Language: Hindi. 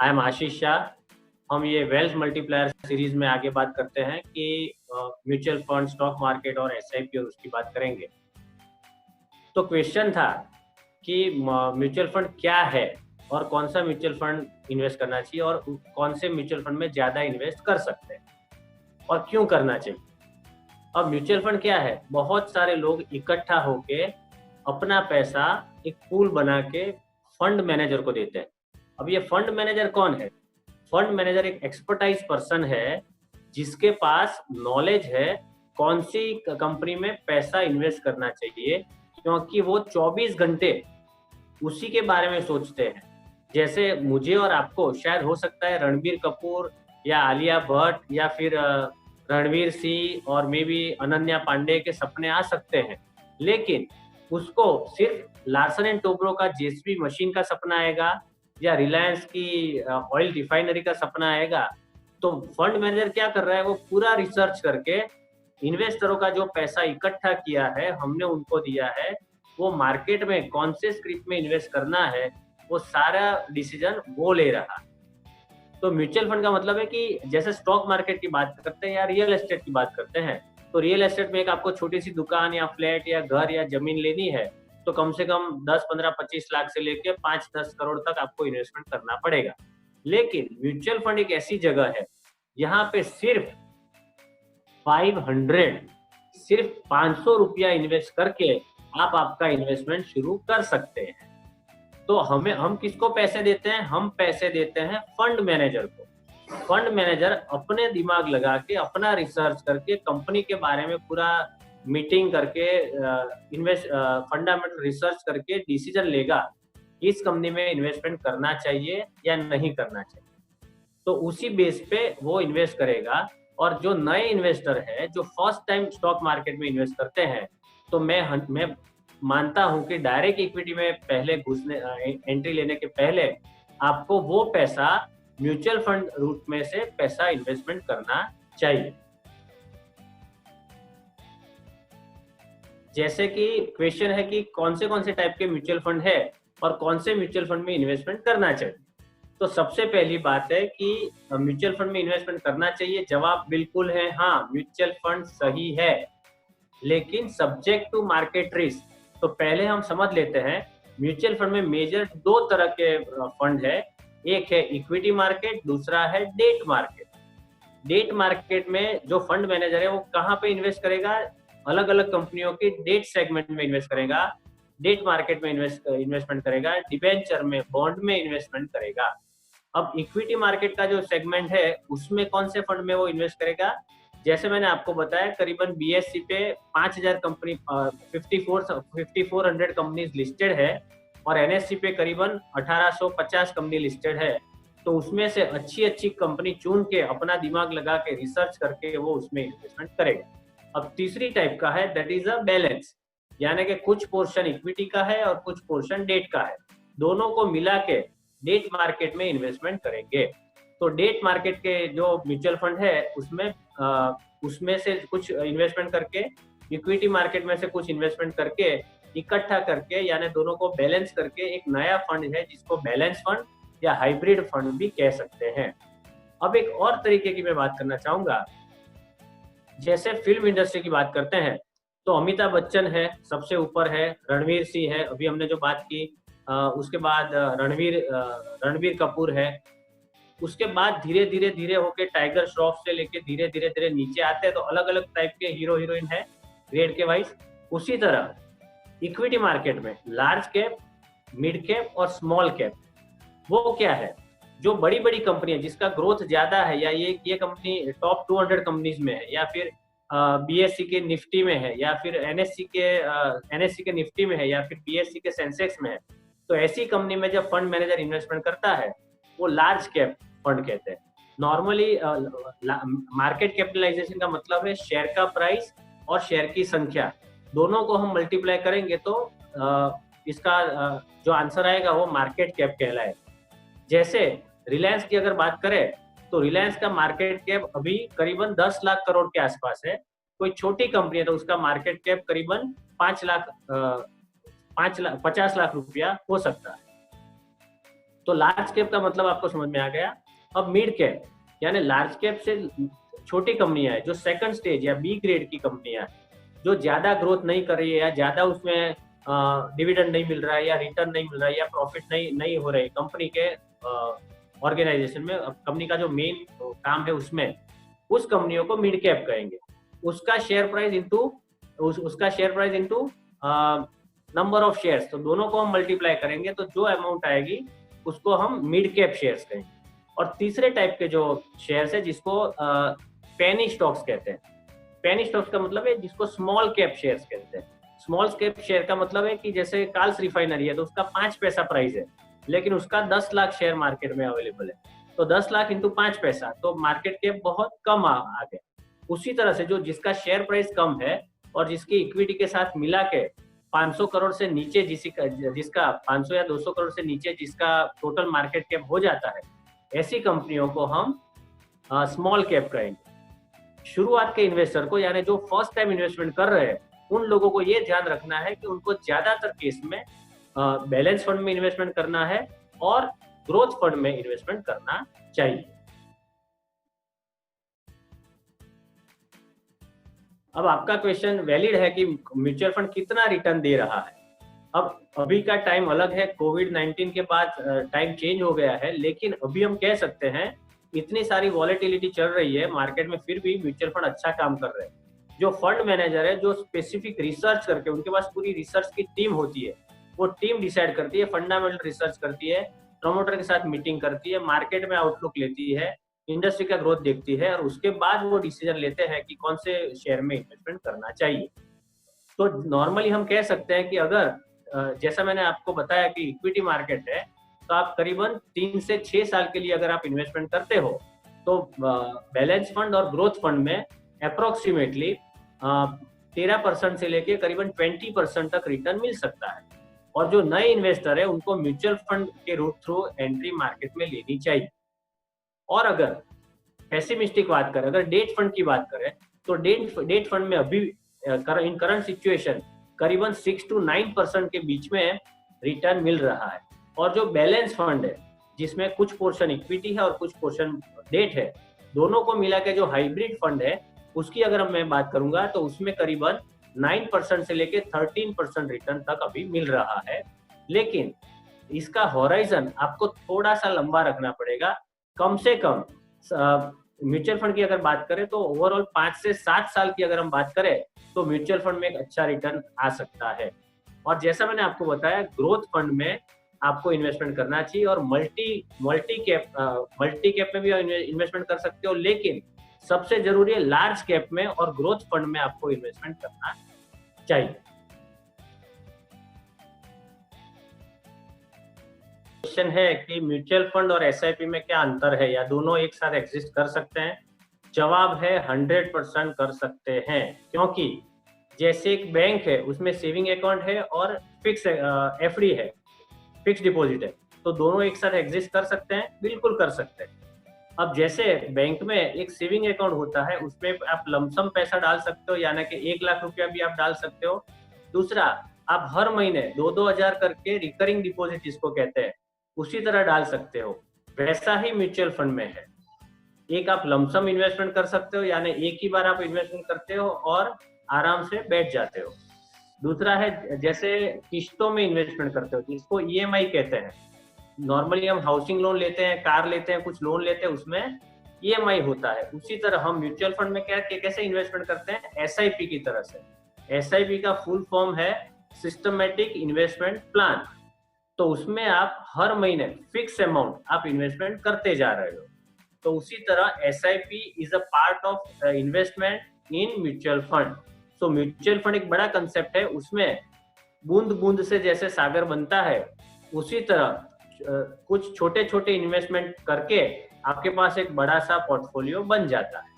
आई एम आशीष शाह। हम ये वेल्थ मल्टीप्लायर सीरीज में आगे बात करते हैं कि म्यूचुअल फंड, स्टॉक मार्केट और एसआईपी और उसकी बात करेंगे। तो क्वेश्चन था कि म्यूचुअल फंड क्या है और कौन सा म्यूचुअल फंड इन्वेस्ट करना चाहिए और कौन से म्यूचुअल फंड में ज़्यादा इन्वेस्ट कर सकते हैं और क्यों करना चाहिए। अब म्यूचुअल फंड क्या है? बहुत सारे लोग इकट्ठा होके अपना पैसा एक पूल बना के फंड मैनेजर को देते हैं। अब ये फंड मैनेजर कौन है? फंड मैनेजर एक एक्सपर्टाइज पर्सन है जिसके पास नॉलेज है कौन सी कंपनी में पैसा इन्वेस्ट करना चाहिए, क्योंकि वो 24 घंटे उसी के बारे में सोचते हैं। जैसे मुझे और आपको शायद हो सकता है रणबीर कपूर या आलिया भट्ट या फिर रणवीर सिंह और मे बी अनन्या पांडे के सपने आ सकते हैं, लेकिन उसको सिर्फ लार्सन एंड टोब्रो का जेएसपी मशीन का सपना आएगा या रिलायंस की ऑयल रिफाइनरी का सपना आएगा। तो फंड मैनेजर क्या कर रहा है? वो पूरा रिसर्च करके इन्वेस्टरों का जो पैसा इकट्ठा किया है, हमने उनको दिया है, वो मार्केट में कौन से स्क्रिप्ट में इन्वेस्ट करना है, वो सारा डिसीजन वो ले रहा है। तो म्यूचुअल फंड का मतलब है कि जैसे स्टॉक मार्केट की बात करते हैं या रियल एस्टेट की बात करते हैं, तो रियल एस्टेट में एक आपको छोटी सी दुकान या फ्लैट या घर या जमीन लेनी है तो कम से कम 10, 15, 25 लाख से लेके 5-10 करोड़ तक आपको इन्वेस्टमेंट करना पड़ेगा। लेकिन म्यूचुअल फंड एक ऐसी जगह है यहाँ पे सिर्फ 500, सिर्फ 500 रुपया इन्वेस्ट करके आप आपका इन्वेस्टमेंट शुरू कर सकते हैं। तो हम किसको पैसे देते हैं? हम पैसे देते हैं फंड मैनेजर को। फंड मैनेजर अपने दिमाग लगा के, अपना रिसर्च करके, कंपनी के बारे में पूरा मीटिंग करके, फंडामेंटल रिसर्च करके डिसीजन लेगा इस कंपनी में इन्वेस्टमेंट करना चाहिए या नहीं करना चाहिए। तो उसी बेस पे वो इन्वेस्ट करेगा। और जो नए इन्वेस्टर है, जो फर्स्ट टाइम स्टॉक मार्केट में इन्वेस्ट करते हैं, तो मैं मानता हूं कि डायरेक्ट इक्विटी में पहले एंट्री लेने के पहले आपको वो पैसा म्यूचुअल फंड रूट में से पैसा इन्वेस्टमेंट करना चाहिए। जैसे कि क्वेश्चन है कि कौन से टाइप के म्यूचुअल फंड है और कौन से म्यूचुअल फंड में इन्वेस्टमेंट करना चाहिए। तो सबसे पहली बात है कि म्यूचुअल फंड में इन्वेस्टमेंट करना चाहिए। जवाब बिल्कुल है हाँ, म्यूचुअल फंड सही है, लेकिन सब्जेक्ट टू मार्केट रिस्क। तो पहले हम समझ लेते हैं म्यूचुअल फंड में मेजर 2 तरह के फंड है। एक है इक्विटी मार्केट, दूसरा है डेट मार्केट। डेट मार्केट में जो फंड मैनेजर है वो कहाँ पे इन्वेस्ट करेगा? अलग अलग कंपनियों के डेट सेगमेंट में इन्वेस्ट करेगा, डेट मार्केट में इन्वेस्टमेंट करेगा, डिबेंचर में, बॉन्ड में इन्वेस्टमेंट करेगा। अब इक्विटी मार्केट का जो सेगमेंट है उसमें कौन से फंड में वो इन्वेस्ट करेगा? जैसे मैंने आपको बताया, करीबन बीएससी पे 5000 कंपनी 5400 कंपनीज लिस्टेड है और एनएससी पे करीबन 1850 कंपनी लिस्टेड है। तो उसमें से अच्छी अच्छी कंपनी चुन के अपना दिमाग लगा के रिसर्च करके वो उसमें इन्वेस्टमेंट करेगा। अब तीसरी टाइप का है, दैट इज अ बैलेंस, यानी कि कुछ पोर्शन इक्विटी का है और कुछ पोर्शन डेट का है। दोनों को मिला के डेट मार्केट में इन्वेस्टमेंट करेंगे। तो डेट मार्केट के जो म्यूचुअल फंड है उसमें से कुछ इन्वेस्टमेंट करके, इक्विटी मार्केट में से कुछ इन्वेस्टमेंट करके, इकट्ठा करके, यानी दोनों को बैलेंस करके एक नया फंड है जिसको बैलेंस फंड या हाइब्रिड फंड भी कह सकते हैं। अब एक और तरीके की मैं बात करना चाहूंगा। जैसे फिल्म इंडस्ट्री की बात करते हैं तो अमिताभ बच्चन है, सबसे ऊपर है, रणवीर सिंह है, अभी हमने जो बात की, उसके बाद रणबीर कपूर है। उसके बाद धीरे धीरे होके टाइगर श्रॉफ से लेके धीरे धीरे नीचे आते हैं तो अलग अलग टाइप के हीरो हीरोइन है ग्रेड के वाइज। उसी तरह इक्विटी मार्केट में लार्ज कैप, मिड कैप और स्मॉल कैप, वो क्या है? जो बड़ी बड़ी कंपनी है जिसका ग्रोथ ज्यादा है, या ये कंपनी टॉप 200 कंपनीज में है, या फिर बीएससी के निफ्टी में है, या फिर एनएससी के निफ्टी में है, या फिर बीएससी के सेंसेक्स में है, तो ऐसी कंपनी में जब फंड मैनेजर इन्वेस्टमेंट करता है वो लार्ज कैप फंड कहते हैं। नॉर्मली मार्केट कैपिटलाइजेशन का मतलब है शेयर का प्राइस और शेयर की संख्या, दोनों को हम मल्टीप्लाई करेंगे तो इसका जो आंसर आएगा वो मार्केट कैप कहलाएगा। जैसे रिलायंस की अगर बात करें तो रिलायंस का मार्केट कैप अभी करीबन 10 लाख करोड़ के आसपास है। कोई छोटी कंपनी है तो उसका मार्केट कैप करीबन 50 लाख रुपया हो सकता है। तो लार्ज कैप का मतलब आपको समझ में आ गया। अब मिड कैप यानी लार्ज कैप से छोटी कंपनियां हैं, जो सेकंड स्टेज या बी ग्रेड की कंपनियां हैं, जो ज्यादा ग्रोथ नहीं कर रही है या ज्यादा उसमें डिविडेंड नहीं मिल रहा है या रिटर्न नहीं मिल रहा है या प्रॉफिट नहीं हो रही कंपनी के ऑर्गेनाइजेशन में, कंपनी का जो मेन काम है उसमें, उस कंपनियों को मिड कैप कहेंगे। उसका share price into number of shares, तो दोनों को हम मल्टीप्लाई करेंगे तो जो अमाउंट आएगी उसको हम मिड कैप शेयर्स कहेंगे। और तीसरे टाइप के जो शेयर्स है जिसको पेनी स्टॉक्स कहते हैं। पेनी स्टॉक्स का मतलब है जिसको स्मॉल कैप शेयर्स कहते हैं। स्मॉल कैप शेयर का मतलब है कि जैसे कार्ल्स रिफाइनरी है तो उसका 5 पैसा प्राइस है, लेकिन उसका 10 लाख शेयर मार्केट में अवेलेबल है, तो 10 लाख इंटू 5 पैसा, तो मार्केट कैप बहुत कम आ गया। उसी तरह से जो जिसका शेयर प्राइस कम है और जिसकी इक्विटी के साथ मिला के 500 करोड़ से नीचे जिसका 500 या 200 करोड़ से नीचे जिसका टोटल मार्केट कैप हो जाता है, ऐसी कंपनियों को हम स्मॉल कैप कहेंगे। शुरुआत के इन्वेस्टर को, यानी जो फर्स्ट टाइम इन्वेस्टमेंट कर रहे हैं, उन लोगों को ये ध्यान रखना है कि उनको ज्यादातर केस में बैलेंस फंड में इन्वेस्टमेंट करना है और ग्रोथ फंड में इन्वेस्टमेंट करना चाहिए। अब आपका क्वेश्चन वैलिड है कि म्यूचुअल फंड कितना रिटर्न दे रहा है। अब अभी का टाइम अलग है, कोविड-19 के बाद टाइम चेंज हो गया है, लेकिन अभी हम कह सकते हैं इतनी सारी वॉलेटिलिटी चल रही है मार्केट में, फिर भी म्यूचुअल फंड अच्छा काम कर रहे हैं। जो फंड मैनेजर है, जो स्पेसिफिक रिसर्च करके, उनके पास पूरी रिसर्च की टीम होती है, वो टीम डिसाइड करती है, फंडामेंटल रिसर्च करती है, प्रमोटर के साथ मीटिंग करती है, मार्केट में आउटलुक लेती है, इंडस्ट्री का ग्रोथ देखती है, और उसके बाद वो डिसीजन लेते हैं कि कौन से शेयर में इन्वेस्टमेंट करना चाहिए। तो नॉर्मली हम कह सकते हैं कि अगर जैसा मैंने आपको बताया कि इक्विटी मार्केट है, तो आप करीबन 3 से 6 साल के लिए अगर आप इन्वेस्टमेंट करते हो तो बैलेंस फंड और ग्रोथ फंड में अप्रोक्सीमेटली 13% से लेके करीबन 20% तक रिटर्न मिल सकता है। और जो नए इन्वेस्टर है उनको म्यूचुअल फंड के रूट थ्रू एंट्री मार्केट में लेनी चाहिए। और अगर पेसिमिस्टिक बात करें, अगर डेट फंड की बात करें, तो डेट फंड में अभी इन करंट सिचुएशन करीबन 6 to 9% के बीच में रिटर्न मिल रहा है। और जो बैलेंस फंड है, जिसमें कुछ पोर्शन इक्विटी है और कुछ पोर्शन डेट है, दोनों को मिला के जो हाइब्रिड फंड है, उसकी अगर मैं बात करूंगा तो उसमें करीबन 9% से लेके 13% रिटर्न तक अभी मिल रहा है। लेकिन इसका होराइजन आपको थोड़ा सा लंबा रखना पड़ेगा। कम से कम म्यूचुअल फंड की अगर बात करें तो ओवरऑल 5 से 7 साल की अगर हम बात करें तो म्यूचुअल फंड में एक अच्छा रिटर्न आ सकता है। और जैसा मैंने आपको बताया, ग्रोथ फंड में आपको इन्वेस्टमेंट करना चाहिए और मल्टी कैप में भी इन्वेस्टमेंट कर सकते हो, लेकिन सबसे जरूरी है लार्ज कैप में और ग्रोथ फंड में आपको इन्वेस्टमेंट करना चाहिए। क्वेश्चन है कि म्यूचुअल फंड और एसआईपी में क्या अंतर है, या दोनों एक साथ एग्जिस्ट कर सकते हैं? जवाब है 100% कर सकते हैं, क्योंकि जैसे एक बैंक है उसमें सेविंग अकाउंट है और फिक्स एफडी है, फिक्स डिपॉजिट है, तो दोनों एक साथ एग्जिस्ट कर सकते हैं, बिल्कुल कर सकते हैं। अब जैसे बैंक में एक सेविंग अकाउंट होता है, उसमें आप लमसम पैसा डाल सकते हो, यानी कि 1 लाख रुपया भी आप डाल सकते हो। दूसरा, आप हर महीने 2-2 हजार करके रिकरिंग डिपॉजिट जिसको कहते हैं, उसी तरह डाल सकते हो। वैसा ही म्यूचुअल फंड में है, एक आप लमसम इन्वेस्टमेंट कर सकते हो, यानी एक ही बार आप इन्वेस्टमेंट करते हो और आराम से बैठ जाते हो। दूसरा है जैसे किस्तों में इन्वेस्टमेंट करते हो, जिसको ईएमआई कहते हैं। नॉर्मली हम हाउसिंग लोन लेते हैं, कार लेते हैं, कुछ लोन लेते हैं, उसमें ईएमआई होता है। उसी तरह हम म्यूचुअल फंड में कैसे इन्वेस्टमेंट करते हैं, एसआईपी की तरह से। एसआईपी का फुल फॉर्म है सिस्टमैटिक इन्वेस्टमेंट प्लान। तो उसमें आप हर महीने फिक्स अमाउंट आप इन्वेस्टमेंट करते जा रहे हो। तो उसी तरह SIP is a part of investment in mutual fund. तो म्यूचुअल फंड एक बड़ा कंसेप्ट है, उसमें बूंद बूंद से जैसे सागर बनता है, उसी तरह कुछ छोटे छोटे इन्वेस्टमेंट करके आपके पास एक बड़ा सा पोर्टफोलियो बन जाता है।